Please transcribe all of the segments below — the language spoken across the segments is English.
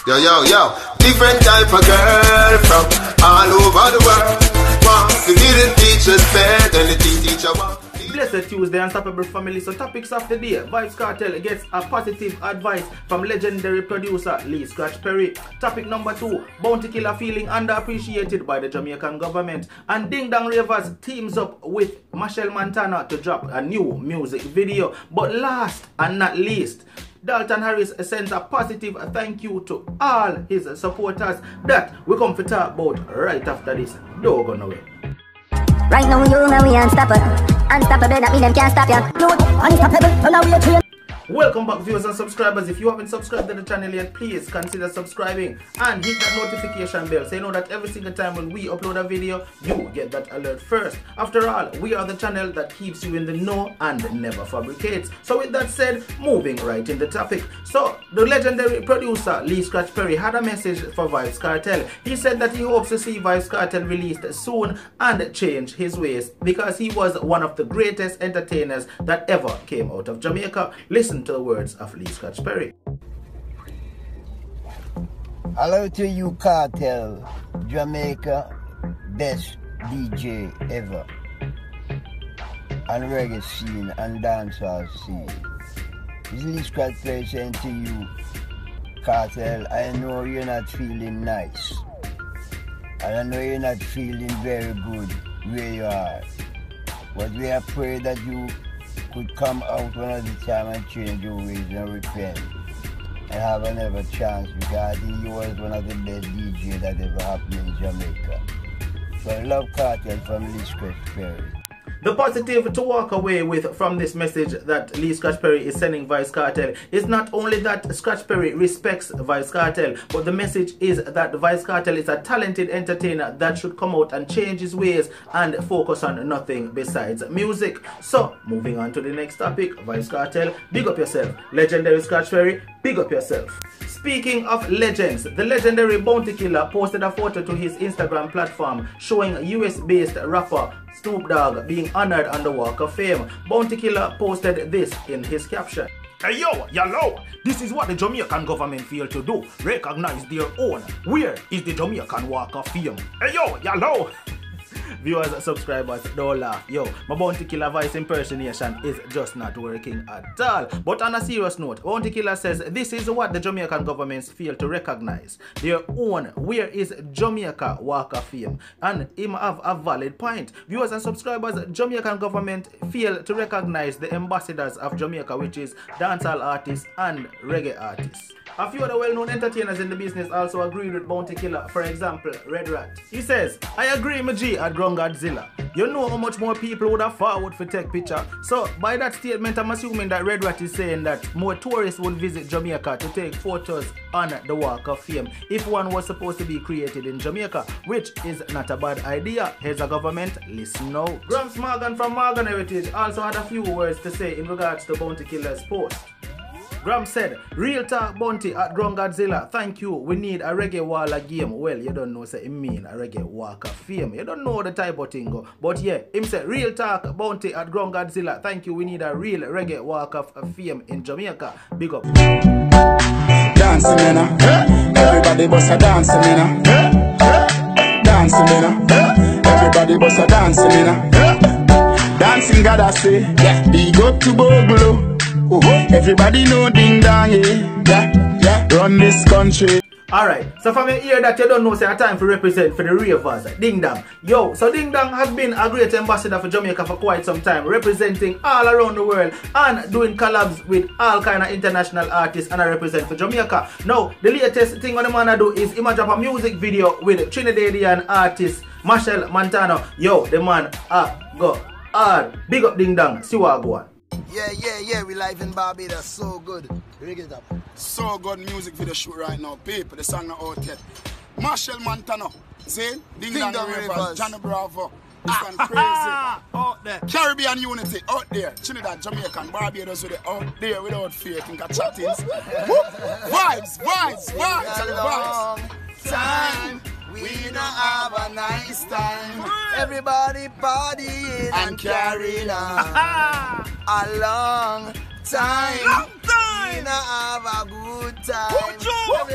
Yo, yo, yo, different type of girl from all over the world. Want to give the teachers better than the teacher want. Blessed Tuesday, Unstoppable family. So topics of the day. Vybz Kartel gets a positive advice from legendary producer Lee Scratch Perry. Topic number 2, Bounty Killa feeling underappreciated by the Jamaican government. And Ding Dong Ravers teams up with Machel Montana to drop a new music video. But last and not least, Dalton Harris sends a positive thank you to all his supporters that we come to talk about right after this. Don't go nowhere. Right now you and we unstoppable. Unstoppable, that mean them can't stop ya. Unstoppable, on our way to. Welcome back, viewers and subscribers. If you haven't subscribed to the channel yet, please consider subscribing and hit that notification bell so you know that every single time when we upload a video, you get that alert first. After all, we are the channel that keeps you in the know and never fabricates. So with that said, moving right in the topic. So the legendary producer Lee Scratch Perry had a message for Vybz Kartel. He said that he hopes to see Vybz Kartel released soon and change his ways because he was one of the greatest entertainers that ever came out of Jamaica. Listen to the words of Lee Scratch Perry. Hello to you, Kartel, Jamaica, best DJ ever, and reggae scene and dancehall scene. This is Lee Scratch Perry saying to you, Kartel, I know you're not feeling nice, and I know you're not feeling very good where you are, but we are praying that you could come out one of the time and change your ways and repent and have another chance, because I think you was one of the best DJs that ever happened in Jamaica. So I love Kartel from Lee Scratch Perry. The positive to walk away with from this message that Lee Scratch Perry is sending Vybz Kartel is not only that Scratch Perry respects Vybz Kartel, but the message is that Vybz Kartel is a talented entertainer that should come out and change his ways and focus on nothing besides music. So, moving on to the next topic, Vybz Kartel, big up yourself. Legendary Scratch Perry, big up yourself. Speaking of legends, the legendary Bounty Killa posted a photo to his Instagram platform showing US-based rapper Snoop Dogg being honored on the Walk of Fame. Bounty Killa posted this in his caption. Hey yo, yellow, this is what the Jamaican government failed to do. Recognize their own. Where is the Jamaican Walk of Fame? Hey yo, yellow. Viewers and subscribers, don't laugh. Yo, my Bounty Killa voice impersonation is just not working at all. But on a serious note, Bounty Killa says this is what the Jamaican governments fail to recognize. Their own. Where is Jamaica Walk of Fame? And him have a valid point. Viewers and subscribers, Jamaican government fail to recognize the ambassadors of Jamaica, which is dancehall artists and reggae artists. A few other well-known entertainers in the business also agreed with Bounty Killa. For example, Red Rat. He says, I agree with G at Godzilla. You know how much more people would have forward for take picture. So by that statement, I'm assuming that Red Rat is saying that more tourists would visit Jamaica to take photos on the Walk of Fame if one was supposed to be created in Jamaica, which is not a bad idea. Here's a government, listen now. Grams Morgan from Morgan Heritage also had a few words to say in regards to Bounty Killa's post. Graham said, real talk Bounty at Godzilla. Thank you. We need a reggae wall of game. Well, you don't know say it mean a reggae walk of fame. You don't know the type of thing go. But yeah, him said, real talk Bounty at Godzilla. Thank you. We need a real reggae walk of fame in Jamaica. Big up. Dancing, everybody bust a dancing, dancing, everybody bust a dancing, dancing, gotta say, yeah. Big up to Boglo. Everybody know Ding Dong, yeah, run this country. Alright, so from here that you don't know, say a time for represent for the ravers, Ding Dong. Yo, so Ding Dong has been a great ambassador for Jamaica for quite some time, representing all around the world and doing collabs with all kind of international artists, and I represent for Jamaica. Now, the latest thing on the man I do is him drop a music video with Trinidadian artist Machel Montana. Yo, the man go hard. Big up Ding Dong. See what I go on. Yeah, we live in Barbados, so good. Rig it up. So good music video shoot right now, people. The song are out yet. Machel Montana, Zane, Ding Dong Ravers, Johnny Bravo. It's gone crazy. Out there. Caribbean unity out there. Trinidad, Jamaican, Barbados with it out there without fear. Think of chattings. Vibes. Time. We don't have a nice time. Everybody partying and carrying on. A long time. We don't have a good time.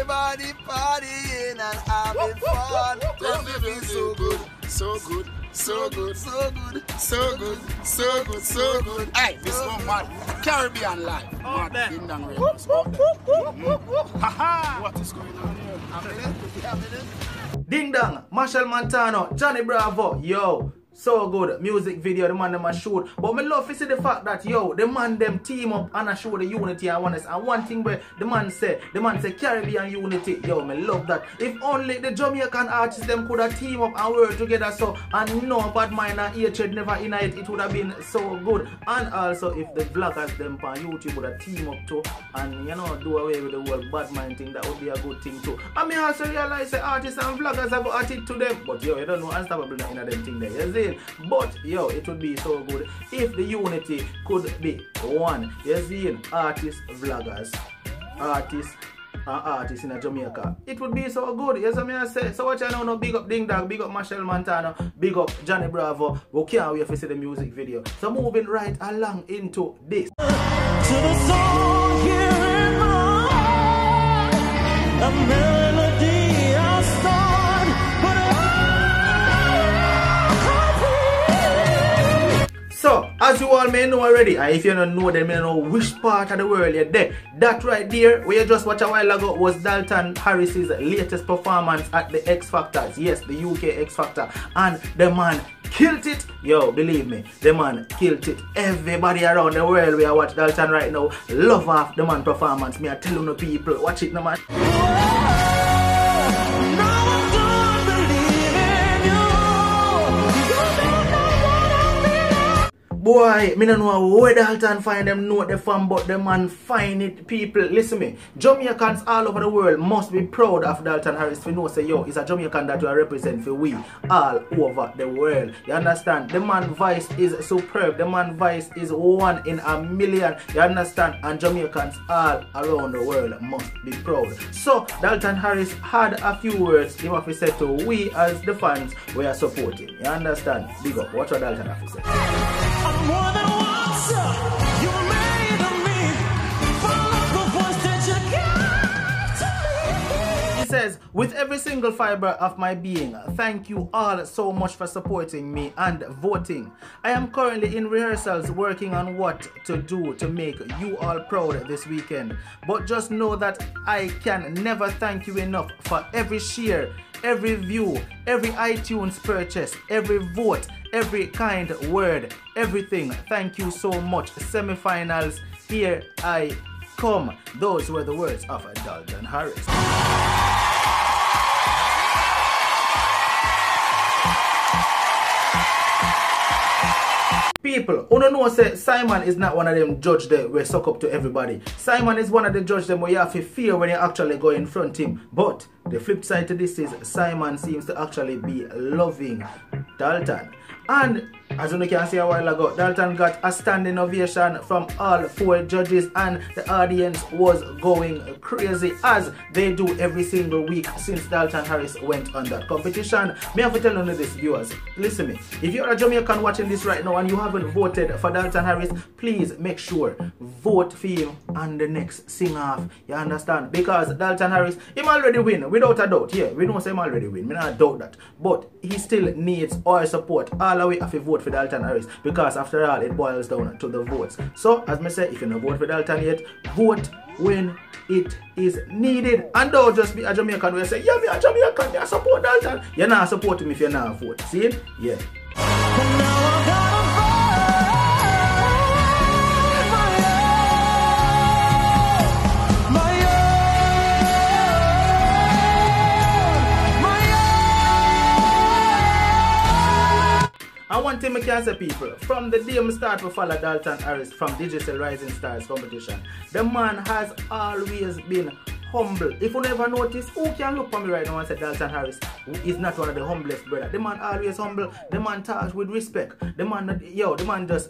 Everybody partying and having fun. Just living so good, so good, so good, so good, so good, so good, so good. Hey, this one mad. Caribbean life. Mad Ding Dong Radio. Haha. What is going on here? I'm in it. Ding Dong, Marshall Montano, Johnny Bravo, yo. So good, music video, the man them a shoot. But me love to see the fact that, yo, the man them team up and I show the unity and oneness. And one thing where the man say Caribbean unity, yo, me love that. If only the Jamaican artists them could have team up and work together so, and no bad mind and hatred never in it would have been so good. And also if the vloggers them on YouTube would have team up too and, you know, do away with the whole bad mind thing, that would be a good thing too. I mean, also realize the artists and vloggers have got at it to them. But yo, you don't know Unstoppable in them thing there, you see? But yo, it would be so good if the unity could be one. You see, artists, vloggers, artists in Jamaica. It would be so good. Yes, I say. So what you know, big up Ding Dong, big up Marshall Montano, big up Johnny Bravo. We can't wait to see the music video. So moving right along into this. To the song here and on, a melody I start, but so, as you all may know already, and if you don't know, then may know which part of the world you're there. That right there, where you just watched a while ago, was Dalton Harris's latest performance at the X Factor. Yes, the UK X Factor. And the man killed it. Yo, believe me, the man killed it. Everybody around the world where I watch Dalton right now love off the man performance. Me I tell you no people, watch it no man. Boy, me don't know where Dalton find them note the fun, but the man find it. People, listen me. Jamaicans all over the world must be proud of Dalton Harris. We know say yo, it's a Jamaican that we represent for we all over the world. You understand? The man voice is superb. The man voice is 1 in a million. You understand? And Jamaicans all around the world must be proud. So Dalton Harris had a few words he have to say to we as the fans we are supporting. You understand? Big up. Watch what Dalton have to say. more than once, you made me follow the voice that you gave to me. He says, with every single fiber of my being, thank you all so much for supporting me and voting. I am currently in rehearsals working on what to do to make you all proud this weekend. But just know that I can never thank you enough for every share, every view, every iTunes purchase, every vote, every kind word, everything. Thank you so much. Semifinals, here I come. Those were the words of Dalton Harris. People, who don't know say Simon is not one of them judge that we suck up to everybody. Simon is one of the judge them where you have to fear when you actually go in front of him. But the flip side to this is Simon seems to actually be loving Dalton. And as you can see a while ago, Dalton got a standing ovation from all 4 judges and the audience was going crazy as they do every single week since Dalton Harris went on that competition. Me have to tell you this, viewers. Listen me, if you're a Jamaican watching this right now and you haven't voted for Dalton Harris, please make sure vote for him on the next sing-off. You understand? Because Dalton Harris, him already win, without a doubt. Yeah, we know him already win. Me not doubt that. But he still needs our support. All the way if you vote for Dalton Harris, because after all it boils down to the votes. So as me say, if you don't vote for Dalton yet, vote when it is needed. And don't just be a Jamaican where you say, yeah, me a Jamaican, I support Dalton. You're not supporting me if you're not vote. See it? Yeah. And one thing I can say, people, from the day I start to follow Dalton Harris from Digital Rising Stars competition, the man has always been humble. If you never notice, who can look for me right now and say Dalton Harris is not one of the humblest brother? The man always humble. The man talks with respect. The man just,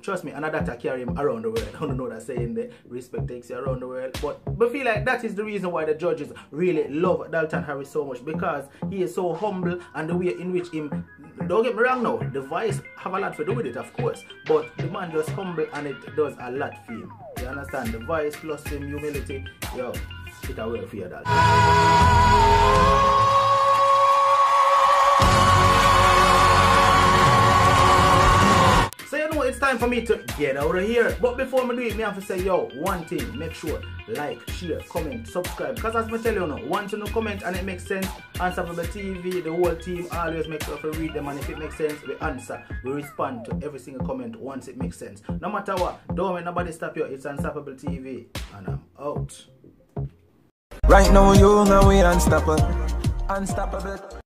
trust me, another that carry him around the world. I don't know that saying there. Respect takes you around the world. But I feel like that is the reason why the judges really love Dalton Harris so much, because he is so humble and the way in which him, don't get me wrong now, the voice have a lot to do with it, of course. But the man just humble and it does a lot for him. You understand? The voice plus him humility, It a work for you, Dalton. So you know it's time for me to get out of here. But before I do it, I have to say, yo, one thing, make sure, like, share, comment, subscribe. Because as I tell you now, once you know comment and it makes sense, Unstoppable TV, the whole team always make sure to read them, and if it makes sense, we answer. We respond to every single comment once it makes sense. No matter what, don't let nobody stop you. It's Unstoppable TV, and I'm out. Right now you know we unstoppable. Unstoppable.